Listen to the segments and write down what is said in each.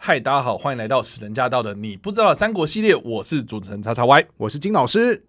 嗨，大家好，欢迎来到史人驾到的你不知道的三国系列，我是主持人叉叉 Y， 我是金老师。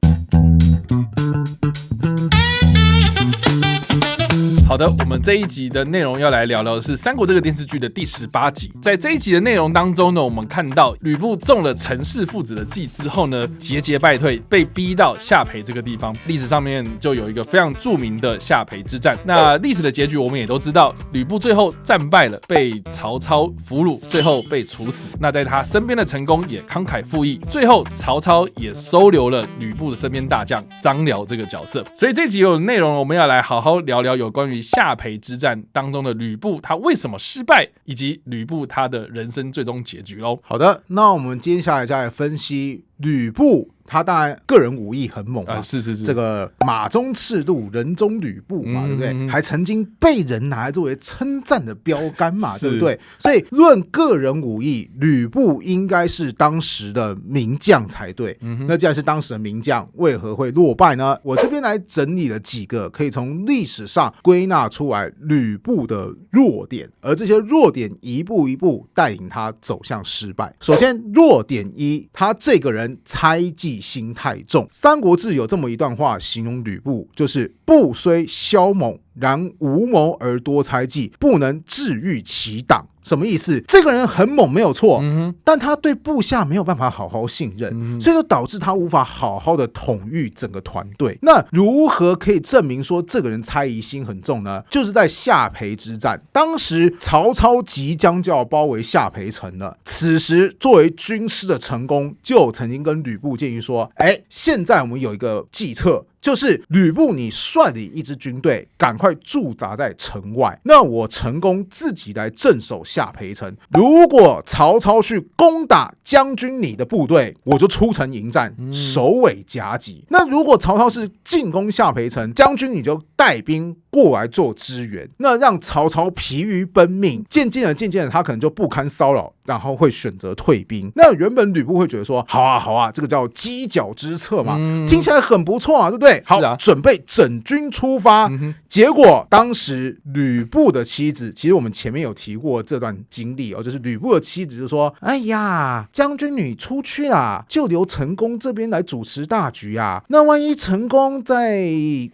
好的，我们这一集的内容要来聊聊的是《三国》这个电视剧的第18集。在这一集的内容当中呢，我们看到吕布中了陈氏父子的计之后呢，节节败退，被逼到下邳这个地方。历史上面就有一个非常著名的下邳之战。那历史的结局我们也都知道，吕布最后战败了，被曹操俘虏，最后被处死。那在他身边的陈宫也慷慨赴义，最后曹操也收留了吕布的身边大将张辽这个角色。所以这集有内容，我们要来好好聊聊有关于下邳之战当中的吕布他为什么失败，以及吕布他的人生最终结局咯。好的，那我们接下来再来分析吕布。他当然个人武艺很猛嘛，是这个马中赤兔，人中吕布嘛，对不对？还曾经被人拿来作为称赞的标杆嘛，对不对？所以论个人武艺，吕布应该是当时的名将才对。那既然是当时的名将，为何会落败呢？我这边来整理了几个可以从历史上归纳出来吕布的弱点，而这些弱点一步一步带领他走向失败。首先，弱点一，他这个人猜忌心太重。三国志有这么一段话形容吕布，就是布虽骁猛，然无谋而多猜忌，不能治御其党。什么意思？这个人很猛没有错，但他对部下没有办法好好信任，所以就导致他无法好好的统御整个团队。那如何可以证明说这个人猜疑心很重呢？就是在下邳之战，当时曹操即将就要包围下邳城了，此时作为军师的陈宫就曾经跟吕布建议说，现在我们有一个计策，就是吕布你率领一支军队赶快驻扎在城外，那我陈宫自己来镇守下邳城。如果曹操去攻打将军你的部队，我就出城迎战，首尾夹击。那如果曹操是进攻下邳城，将军你就带兵过来做支援，那让曹操疲于奔命，渐渐的他可能就不堪骚扰，然后会选择退兵。那原本吕布会觉得说，好啊，这个叫犄角之策嘛，听起来很不错啊，对不对？好，准备整军出发。结果当时吕布的妻子，其实我们前面有提过这段经历哦，就是吕布的妻子就说，哎呀，将军你出去啦，就留陈宫这边来主持大局啊。那万一陈宫在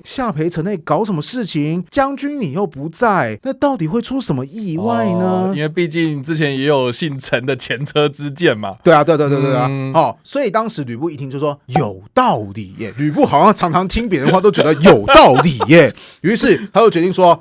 下邳城内搞什么事情，将军你又不在，那到底会出什么意外呢？因为毕竟之前也有姓陈的前车之鉴嘛。对啊。所以当时吕布一听就说有道理耶，吕布好像常常听别人话都觉得有道理耶，于是他就决定说，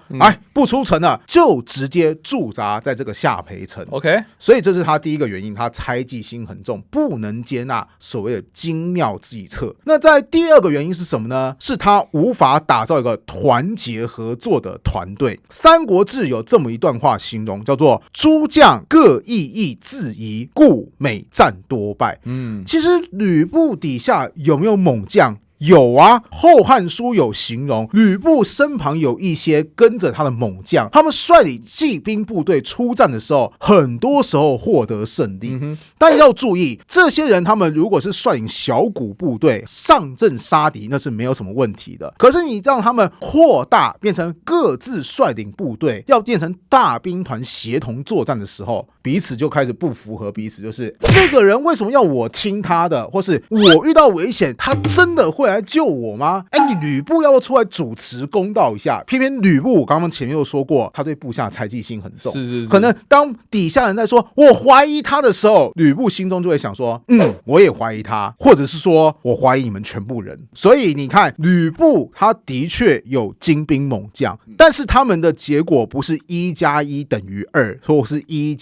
不出城了，就直接驻扎在这个下邳城。OK， 所以这是他第一个原因，他猜忌心很重，不能接纳所谓的精妙计策。那在第二个原因是什么呢？是他无法打造一个团结合作的团队。三国志有这么一段话形容，叫做诸将各异议自疑，故每战多败。其实吕布底下有没有猛将？有啊，《后汉书》有形容吕布身旁有一些跟着他的猛将，他们率领骑兵部队出战的时候，很多时候获得胜利。但要注意，这些人他们如果是率领小股部队上阵杀敌，那是没有什么问题的。可是你让他们扩大变成各自率领部队，要变成大兵团协同作战的时候，彼此就开始不符合彼此，就是这个人为什么要我听他的，或是我遇到危险，他真的会来救我吗？你吕布要不要出来主持公道一下？偏偏吕布，我刚刚前面有说过，他对部下猜忌心很重，是可能当底下人在说我怀疑他的时候，吕布心中就会想说，我也怀疑他，或者是说我怀疑你们全部人。所以你看，吕布他的确有精兵猛将，但是他们的结果不是1+1等于2，或是1+1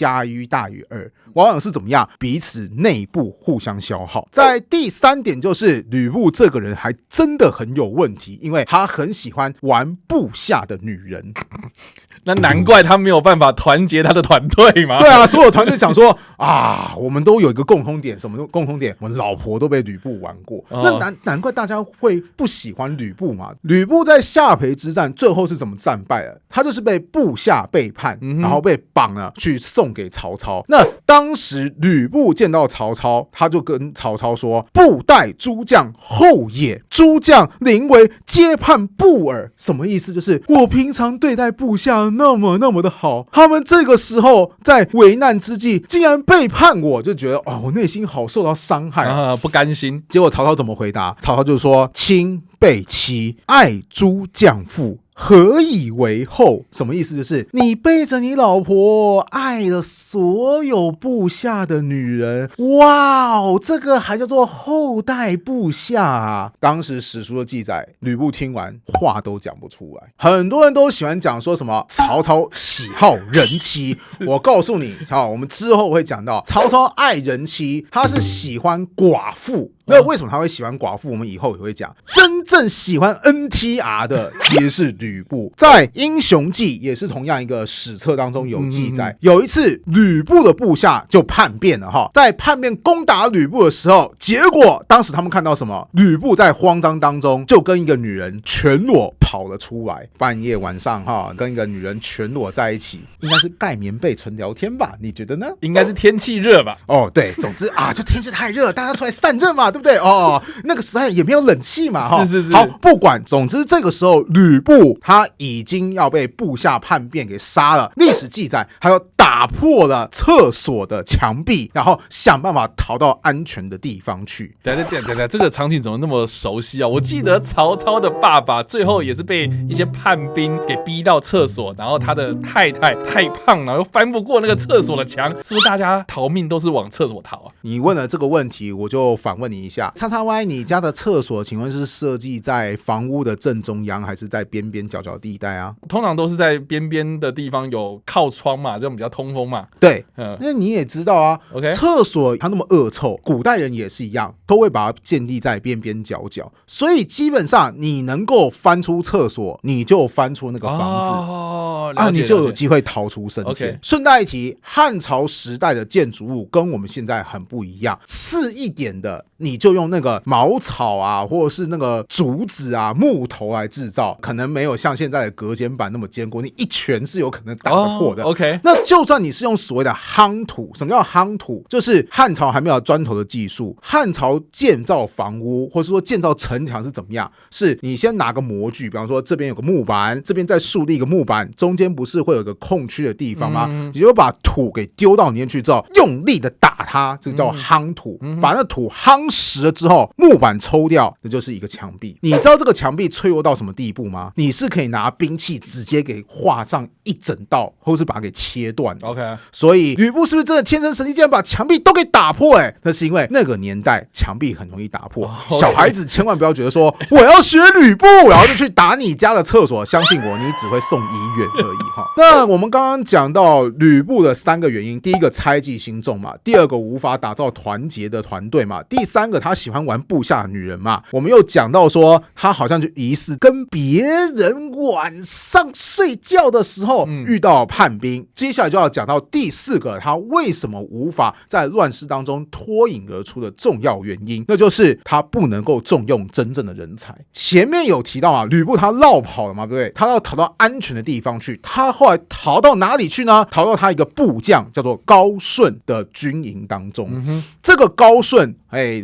大于2，往往是怎么样？彼此内部互相消耗。在第三点，就是吕布这个人还真的很有问题，因为他很喜欢玩部下的女人。那难怪他没有办法团结他的团队嘛。对啊，所有团队讲说我们都有一个共通点，什么共通点？我们老婆都被吕布玩过。那难怪大家会不喜欢吕布嘛。吕布在下邳之战最后是怎么战败的？他就是被部下背叛，然后被绑了去送给曹操。那当时吕布见到曹操，他就跟曹操说：“不待诸将后也，诸将临危皆叛不尔。什么意思？就是我平常对待部下那么的好，他们这个时候在危难之际竟然背叛我，就觉得我内心好受到伤害不甘心。结果曹操怎么回答？曹操就说：亲备妻，爱诸将妇，何以为后？什么意思？就是你背着你老婆爱了所有部下的女人，哇哦，这个还叫做后代部下啊！当时史书的记载，吕布听完话都讲不出来。很多人都喜欢讲说什么曹操喜好人妻，我告诉你，我们之后会讲到曹操爱人妻，他是喜欢寡妇。那为什么他会喜欢寡妇？我们以后也会讲。真正喜欢 NTR 的其实是吕布，在《英雄记》也是同样一个史册当中有记载。有一次吕布的部下就叛变了哈，在叛变攻打吕布的时候，结果当时他们看到什么？吕布在慌张当中就跟一个女人全裸跑了出来，半夜晚上跟一个女人全裸在一起，应该是盖棉被纯聊天吧？你觉得呢？应该是天气热吧？对，总之这天气太热，大家出来散热嘛，对不对？那个时候也没有冷气嘛，是。好，不管，总之这个时候吕布他已经要被部下叛变给杀了。历史记载，他又打破了厕所的墙壁，然后想办法逃到安全的地方去。等，这个场景怎么那么熟悉啊？我记得曹操的爸爸最后也是被一些叛兵给逼到厕所，然后他的太太太胖了，又翻不过那个厕所的墙，是不是大家逃命都是往厕所逃啊？你问了这个问题，我就反问你一下，叉叉 Y， 你家的厕所请问是设计在房屋的正中央，还是在边边角角地带啊？通常都是在边边的地方有靠窗嘛，这种比较通风嘛。对，那你也知道啊， OK， 厕所它那么恶臭，古代人也是一样，都会把它建立在边边角角，所以基本上你能够翻出厕所，你就翻出那个房子，你就有机会逃出升天。顺带一提，汉朝时代的建筑物跟我们现在很不一样，次一点的你就用那个茅草啊，或者是那个竹子啊、木头来制造，可能没有像现在的隔间板那么坚固，你一拳是有可能打得破的。OK， 那就算你是用所谓的夯土，什么叫夯土？就是汉朝还没有砖头的技术，汉朝建造房屋或是说建造城墙是怎么样？是你先拿个模具，比方说这边有个木板，这边再竖立一个木板，中间不是会有个空区的地方吗？你就把土给丢到里面去之后，用力的打它，这个叫夯土。把那土夯实了之后，木板抽掉，那就是一个墙壁。你知道这个墙壁脆弱到什么地步吗？你是可以拿兵器直接给划上一整道，或是把它给切断。OK， 所以吕布是不是真的天生神力，竟然把墙壁都给打破？那是因为那个年代墙壁很容易打破。小孩子千万不要觉得说我要学吕布，然后就去打你家的厕所，相信我，你只会送医院而已哈。那我们刚刚讲到吕布的3个原因，第一个猜忌心重嘛，第二个无法打造团结的团队嘛，第三个他喜欢玩部下的女人嘛。我们又讲到说他好像就疑似跟别人晚上睡觉的时候遇到叛兵。接下来就要讲到第4个他为什么无法在乱世当中脱颖而出的重要原因，那就是他不能够重用真正的人才。前面有提到吕布他绕跑了嘛，对不对？他要逃到安全的地方去，他后来逃到哪里去呢？逃到他一个部将叫做高顺的军营当中。这个高顺，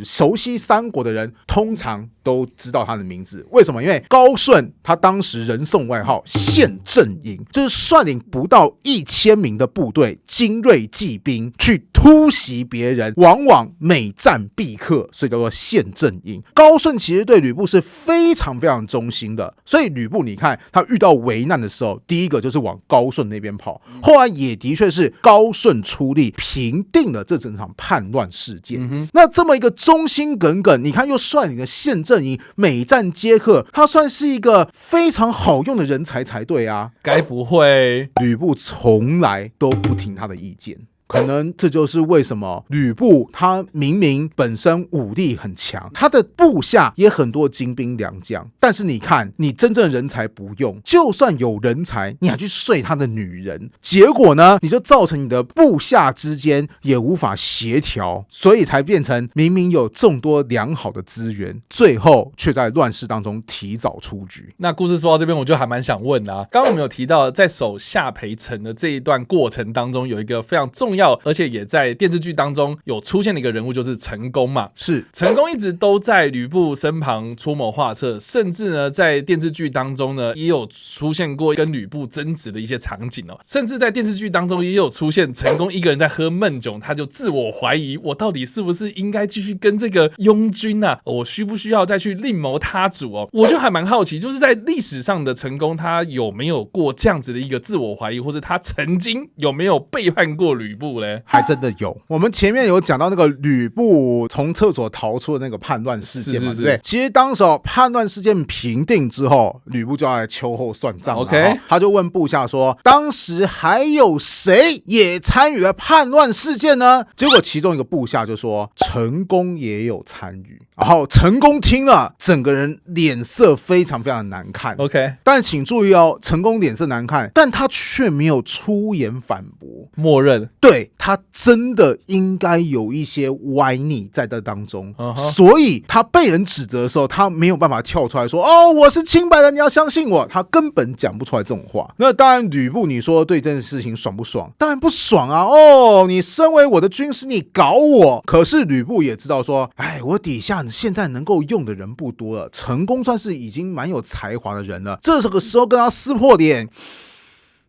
熟悉三国的人通常都知道他的名字。为什么？因为高顺他当时人送外号陷阵营，就是率领不到1000名的部队精锐骑兵去突袭别人，往往每战必克，所以叫做陷阵营。高顺其实对吕布是非常非常忠心的，所以吕布你看他遇到危难的时候，第一个就是往高顺那边跑，后来也的确是高顺出力平定了这整场叛乱事件。那这么一个忠心耿耿，你看又率领的陷阵营每战皆克，他算是一个非常好用的人才才对啊。该不会吕布从来都不听他的意见。可能这就是为什么吕布他明明本身武力很强，他的部下也很多精兵良将，但是你看你真正人才不用，就算有人才你还去睡他的女人，结果呢你就造成你的部下之间也无法协调，所以才变成明明有众多良好的资源，最后却在乱世当中提早出局。那故事说到这边，我就还蛮想问刚刚我们有提到在守下邳城的这一段过程当中，有一个非常重要，而且也在电视剧当中有出现的一个人物，就是陈宫嘛。是陈宫一直都在吕布身旁出谋划策，甚至呢在电视剧当中呢也有出现过跟吕布争执的一些场景哦，甚至在电视剧当中也有出现陈宫一个人在喝闷酒，他就自我怀疑，我到底是不是应该继续跟这个拥军啊？我需不需要再去另谋他主哦？我就还蛮好奇，就是在历史上的陈宫，他有没有过这样子的一个自我怀疑，或者他曾经有没有背叛过吕布嘞？还真的有。我们前面有讲到那个吕布从厕所逃出的那个叛乱事件嘛，对不对？其实当时叛乱事件平定之后，吕布就要来秋后算账了。OK， 他就问部下说：“当时还有谁也参与了叛乱事件呢？”结果其中一个部下就说：“陈宫也有参与。”然后陈宫听了，整个人脸色非常非常难看。OK， 但请注意哦，陈宫脸色难看，但他却没有出言反驳，默认对他真的应该有一些歪逆在这当中，所以他被人指责的时候，他没有办法跳出来说：“哦，我是清白的，你要相信我。”他根本讲不出来这种话。那当然，吕布，你说对这件事情爽不爽？当然不爽啊！哦，你身为我的军师，你搞我。可是吕布也知道说，哎，我底下现在能够用的人不多了，陈宫算是已经蛮有才华的人了，这个时候跟他撕破脸，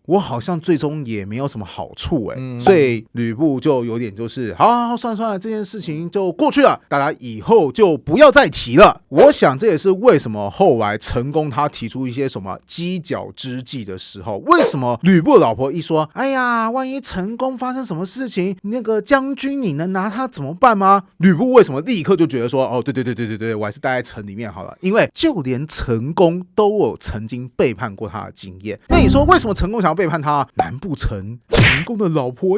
我好像最终也没有什么好处所以吕布就有点就是好，算了，这件事情就过去了，大家以后就不要再提了。我想这也是为什么后来陈宫他提出一些什么犄角之计的时候，为什么吕布的老婆一说，哎呀，万一陈宫发生什么事情，那个将军你能拿他怎么办吗？吕布为什么立刻就觉得说，哦，对，我还是待在城里面好了，因为就连陈宫都有曾经背叛过他的经验。那你说为什么陈宫想要背叛他？难不成陈宫的老婆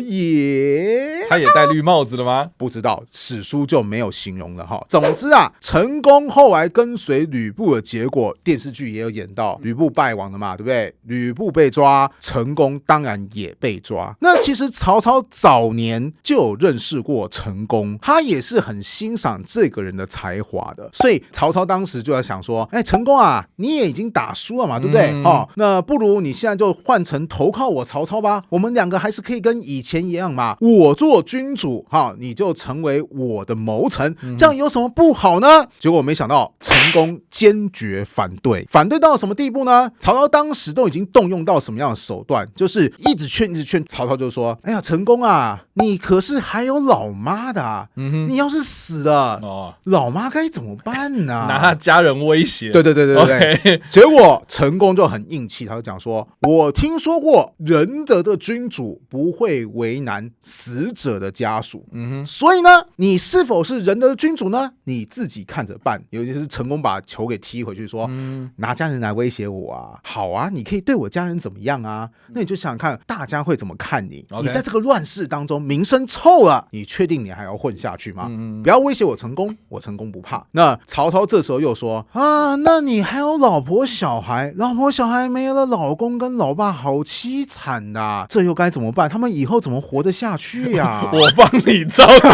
他也戴绿帽子了吗？不知道，史书就没有形容了哈。总之啊，陈宫后来跟随吕布的结果，电视剧也有演到，吕布败亡了嘛，对不对？吕布被抓，陈宫当然也被抓。那其实曹操早年就有认识过陈宫，他也是很欣赏这个人的才华的，所以曹操当时就在想说，哎，陈宫啊，你也已经打输了嘛，对不对？那不如你现在就换成投靠我曹操吧，我们两个还是可以跟以前一样嘛，我做君主，你就成为我的谋臣，这样有什么不好呢？结果没想到陈宫坚决反对，反对到什么地步呢？曹操当时都已经动用到什么样的手段，就是一直劝，曹操就说，哎呀，陈宫啊，你可是还有老妈的啊，你要是死了，老妈该怎么办呢？拿他家人威胁。对，结果陈宫就很硬气，他就讲说，我听说过仁德的君主不会为难死者的家属，所以呢，你是否是仁德的君主呢？你自己看着办。尤其是陈宫把球给踢回去说，拿家人来威胁我啊，好啊，你可以对我家人怎么样啊？那你就想想看大家会怎么看你，你在这个乱世当中名声臭了，你确定你还要混下去吗？不要威胁我陈宫，我陈宫不怕。那曹操这时候又说啊，那你还有老婆小孩，没了老公跟老爸好凄惨的，这又该怎么办？他们以后怎么活得下去呀？我帮你照顾。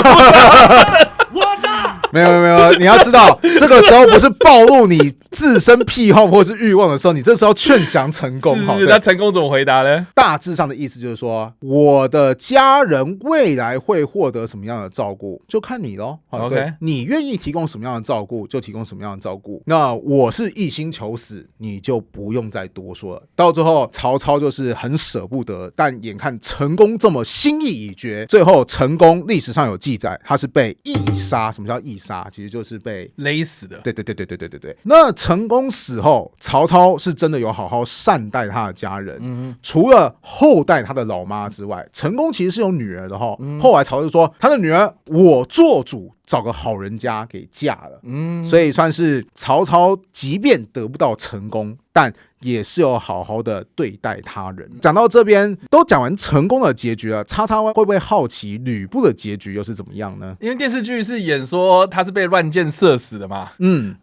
没有，你要知道，这个时候不是暴露你自身癖好或是欲望的时候，你这时候劝降成功。那成功怎么回答呢？大致上的意思就是说，我的家人未来会获得什么样的照顾，就看你咯。OK， 你愿意提供什么样的照顾，就提供什么样的照顾。那我是一心求死，你就不用再多说了。到最后，曹操就是很舍不得，但眼看陈宫这么心意已决，最后陈宫历史上有记载，他是被缢杀。什么叫缢杀？其实就是被勒死的。对。那陈宫死后，曹操是真的有好好善待他的家人，除了后代他的老妈之外，陈宫其实是有女儿的后来曹操就说，他的女儿我做主找个好人家给嫁了，所以算是曹操即便得不到成功，但也是有好好的对待他人。讲到这边都讲完成功的结局了，叉叉会不会好奇吕布的结局又是怎么样呢？因为电视剧是演说他是被乱箭射死的嘛，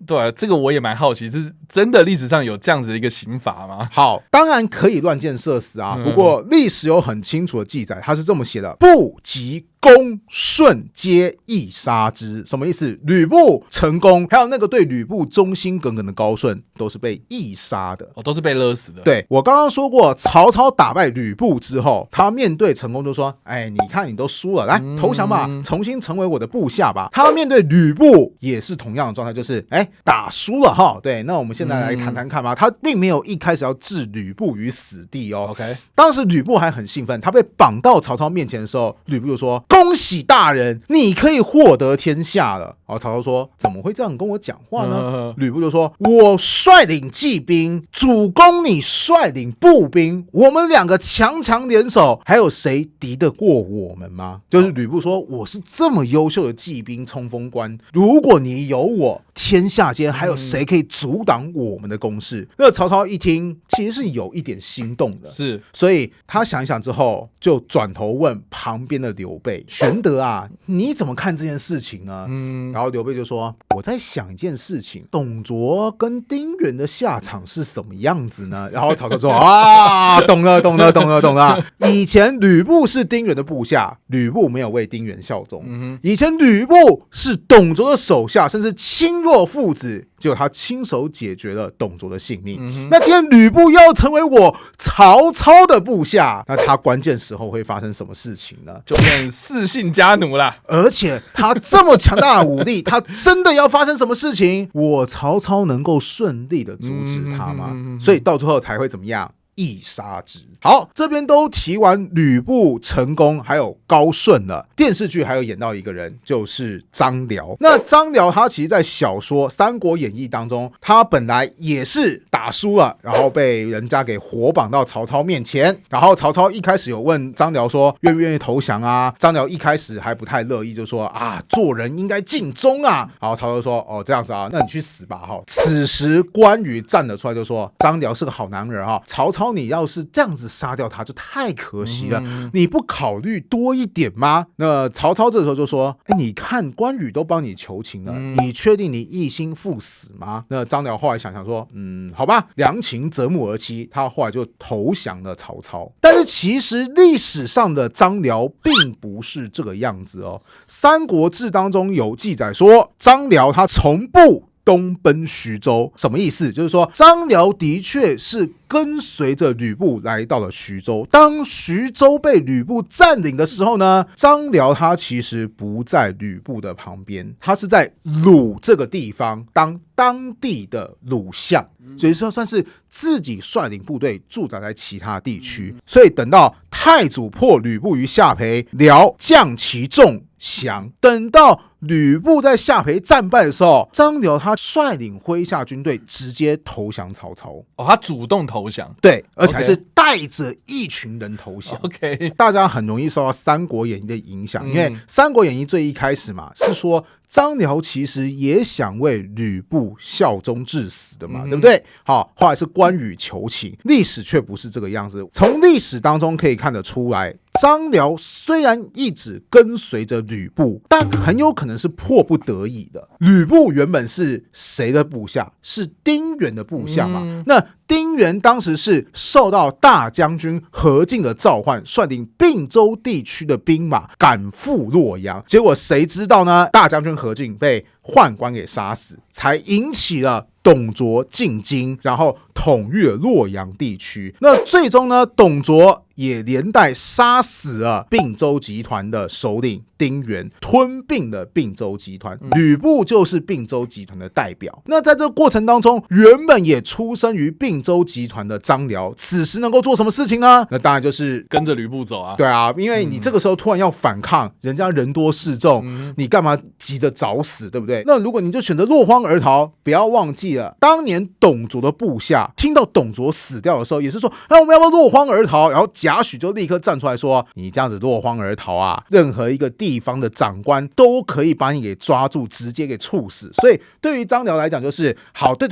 对，这个我也蛮好奇，是真的历史上有这样子的一个刑罚吗？好，当然可以乱箭射死啊，不过历史有很清楚的记载，他是这么写的：不及公顺皆缢杀之。什么意思？吕布、陈宫还有那个对吕布忠心耿耿的高顺都是被缢杀杀的，都是被勒死的。对，我刚刚说过，曹操打败吕布之后，他面对成功就说：“哎，你看你都输了，来投降吧，重新成为我的部下吧。”他面对吕布也是同样的状态，就是打输了哈。对，那我们现在来谈谈看吧。他并没有一开始要置吕布于死地哦。OK， 当时吕布还很兴奋，他被绑到曹操面前的时候，吕布就说：“恭喜大人，你可以获得天下了。”然后曹操说：“怎么会这样跟我讲话呢？”吕布就说：“我率领骑兵，主公你率领步兵，我们两个强强联手，还有谁敌得过我们吗？”就是吕布说：“我是这么优秀的骑兵冲锋官，如果你有我，天下间还有谁可以阻挡我们的攻势？”那曹操一听，其实是有一点心动的，是，所以他想一想之后，就转头问旁边的刘备：“玄德啊，你怎么看这件事情呢？”然后刘备就说：“我在想一件事情，董卓跟丁原的下场是什么样子呢？”然后曹操说：“啊，懂了。以前吕布是丁原的部下，吕布没有为丁原效忠。以前吕布是董卓的手下，甚至亲若父子。”结果他亲手解决了董卓的性命。那既然吕布要成为我曹操的部下，那他关键时候会发生什么事情呢？就变四姓家奴啦。而且他这么强大的武力，他真的要发生什么事情，我曹操能够顺利的阻止他吗？所以到最后才会怎么样？一杀之。好，这边都提完吕布、成功还有高顺了。电视剧还有演到一个人，就是张辽。那张辽他其实在小说《三国演义》当中，他本来也是打输了，然后被人家给活绑到曹操面前。然后曹操一开始有问张辽说愿不愿意投降啊？张辽一开始还不太乐意，就说啊，做人应该尽忠啊。然后曹操说哦，这样子啊，那你去死吧哈。此时关羽站了出来就说，张辽是个好男人哈，曹操你要是这样子杀掉他就太可惜了，你不考虑多一点吗？那曹操这时候就说，你看关羽都帮你求情了，你确定你一心赴死吗？那张辽后来想想说，好吧，良禽择木而栖，他后来就投降了曹操。但是其实历史上的张辽并不是这个样子哦，《三国志》当中有记载说，张辽他从不东奔徐州，什么意思？就是说张辽的确是跟随着吕布来到了徐州。当徐州被吕布占领的时候呢，张辽他其实不在吕布的旁边，他是在鲁这个地方当当地的鲁相，所以说算是自己率领部队驻扎在其他地区。所以等到太祖破吕布于下邳，辽降其众降，等到吕布在下邳战败的时候，张辽他率领麾下军队直接投降曹操。他主动投降，对，而且还是带着一群人投降。OK， 大家很容易受到《三国演义》的影响，因为《三国演义》最一开始嘛，是说张辽其实也想为吕布效忠至死的嘛，对不对？好，后来是关羽求情，历史却不是这个样子。从历史当中可以看得出来，张辽虽然一直跟随着吕布，但很有可能是迫不得已的。吕布原本是谁的部下？是丁原的部下嘛？那丁原当时是受到大将军何进的召唤，率领并州地区的兵马赶赴洛阳。结果谁知道呢？大将军何进被宦官给杀死，才引起了董卓进京，然后统御了洛阳地区。那最终呢，董卓也连带杀死了并州集团的首领丁原，吞并了并州集团。吕布就是并州集团的代表。那在这个过程当中，原本也出生于并州集团的张辽，此时能够做什么事情呢？那当然就是跟着吕布走啊。对啊，因为你这个时候突然要反抗，人家人多势众，你干嘛急着找死，对不对？那如果你就选择落荒而逃，不要忘记了，当年董卓的部下听到董卓死掉的时候，也是说，我们要不要落荒而逃？然后贾诩就立刻站出来说，你这样子落荒而逃啊，任何一个地方的长官都可以把你给抓住，直接给处死。所以对于张辽来讲，就是好，对，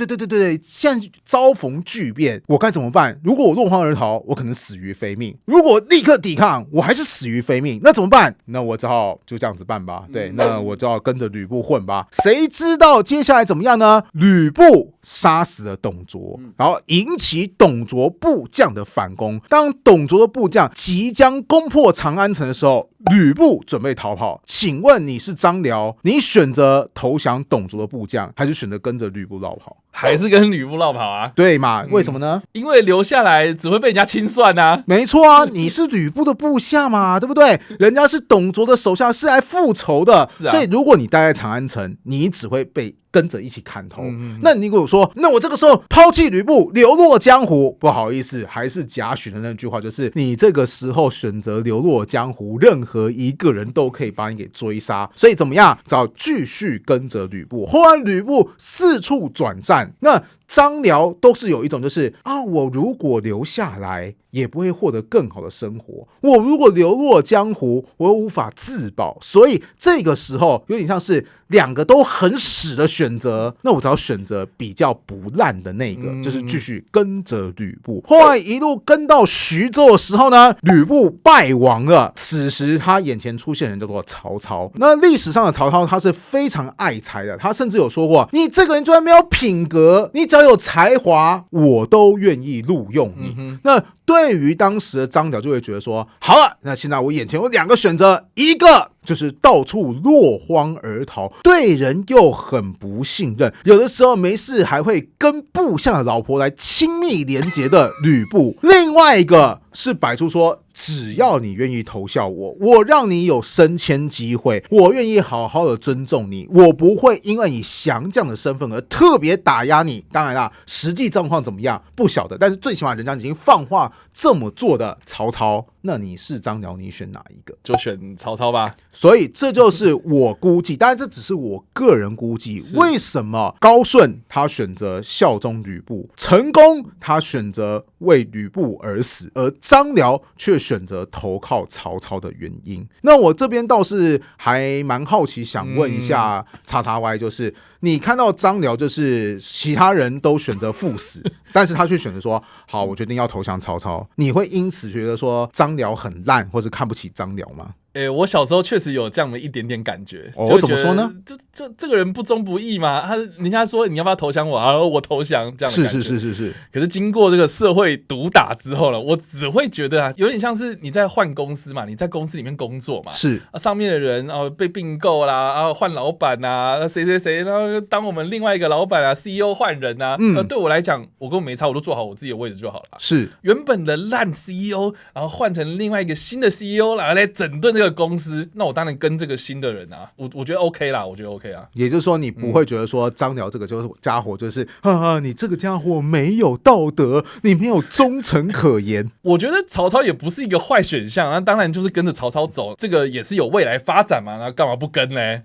现在遭逢巨变，我该怎么办？如果我落荒而逃，我可能死于非命；如果立刻抵抗，我还是死于非命，那怎么办？那我只好就这样子办吧。对，那我就要跟着吕布混吧。谁知道接下来怎么样呢？吕布杀死了董卓，然后引起董卓部将的反攻。当董卓的部将即将攻破长安城的时候，吕布准备逃跑。请问你是张辽，你选择投降董卓的部将，还是选择跟着吕布绕跑？还是跟吕布绕跑啊？对嘛？为什么呢？因为留下来只会被人家清算啊。没错啊，你是吕布的部下嘛，对不对？人家是董卓的手下，是来复仇的。是啊，所以如果你待在长安城，你只会被跟着一起砍头。那你如果说，那我这个时候抛弃吕布，流落江湖，不好意思，还是贾诩的那句话，就是你这个时候选择流落江湖，任何一个人都可以把你给追杀。所以怎么样？只要继续跟着吕布。后来吕布四处转战，那张辽都是有一种就是我如果留下来也不会获得更好的生活，我如果流落江湖我又无法自保，所以这个时候有点像是两个都很屎的选择，那我只要选择比较不烂的那个，就是继续跟着吕布。后来一路跟到徐州的时候呢，吕布败亡了，此时他眼前出现人叫做曹操。那历史上的曹操他是非常爱才的，他甚至有说过，你这个人就算没有品格，你只要有才华，我都愿意录用你。那对于当时的张辽就会觉得说，好了，那现在我眼前有两个选择，一个就是到处落荒而逃，对人又很不信任，有的时候没事还会跟部下的老婆来亲密连结的吕布，另外一个是摆出说，只要你愿意投效我，我让你有升迁机会，我愿意好好的尊重你，我不会因为你降将的身份而特别打压你。当然啦，实际状况怎么样不晓得，但是最起码人家已经放话这么做的曹操，那你是张辽，你选哪一个？就选曹操吧。所以这就是我估计，当然这只是我个人估计，为什么高顺他选择效忠吕布，陈宫他选择为吕布而死，而张辽却选择投靠曹操的原因。那我这边倒是还蛮好奇，想问一下XXY，就是你看到张辽就是其他人都选择赴死，但是他却选择说好，我决定要投降曹操，你会因此觉得说张辽很烂，或是看不起张辽吗？我小时候确实有这样的一点点感觉。怎么说呢？就这个人不忠不义嘛，人家说你要不要投降我，然后我投降这样的感觉。是。可是经过这个社会毒打之后呢，我只会觉得有点像是你在换公司嘛，你在公司里面工作嘛，是上面的人被并购啦，换老板啊，谁，然后当我们另外一个老板啊 ，CEO 换人啊，对我来讲，我根本没差，我都做好我自己的位置就好了。是原本的烂 CEO， 然后换成另外一个新的 CEO 来整顿这个公司，那我当然跟这个新的人啊，我觉得 OK 啦，我觉得 OK 啊。也就是说，你不会觉得说张辽这个就是家伙，就是你这个家伙没有道德，你没有忠诚可言。我觉得曹操也不是一个坏选项，那当然就是跟着曹操走，这个也是有未来发展嘛，那干嘛不跟呢？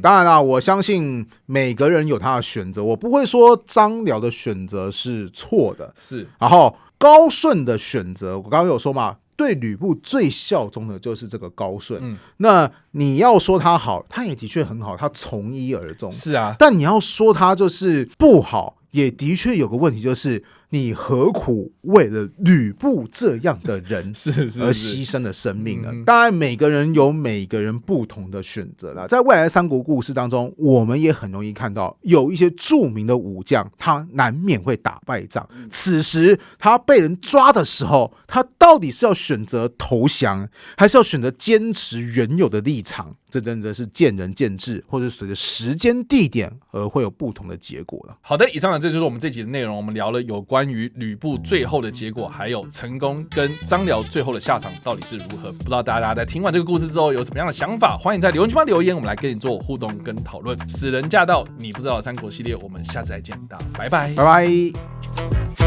当然啦，我相信每个人有他的选择，我不会说张辽的选择是错的，是。然后高顺的选择，我刚刚有说嘛。对吕布最效忠的就是这个高顺，那你要说他好，他也的确很好，他从一而终，是啊。但你要说他就是不好，也的确有个问题，就是你何苦为了吕布这样的人而牺牲了生命呢？当然，每个人有每个人不同的选择啦。在未来的三国故事当中，我们也很容易看到有一些著名的武将，他难免会打败仗。此时他被人抓的时候，他到底是要选择投降，还是要选择坚持原有的立场？这真的是见仁见智，或者随着时间地点而会有不同的结果了。好的，以上呢，这就是我们这集的内容。我们聊了有关于吕布最后的结果，还有陈宫跟张辽最后的下场到底是如何。不知道大家在听完这个故事之后有什么样的想法？欢迎在留言区留言，我们来跟你做互动跟讨论。死人驾到，你不知道的三国系列，我们下次再见，大家拜拜，拜拜。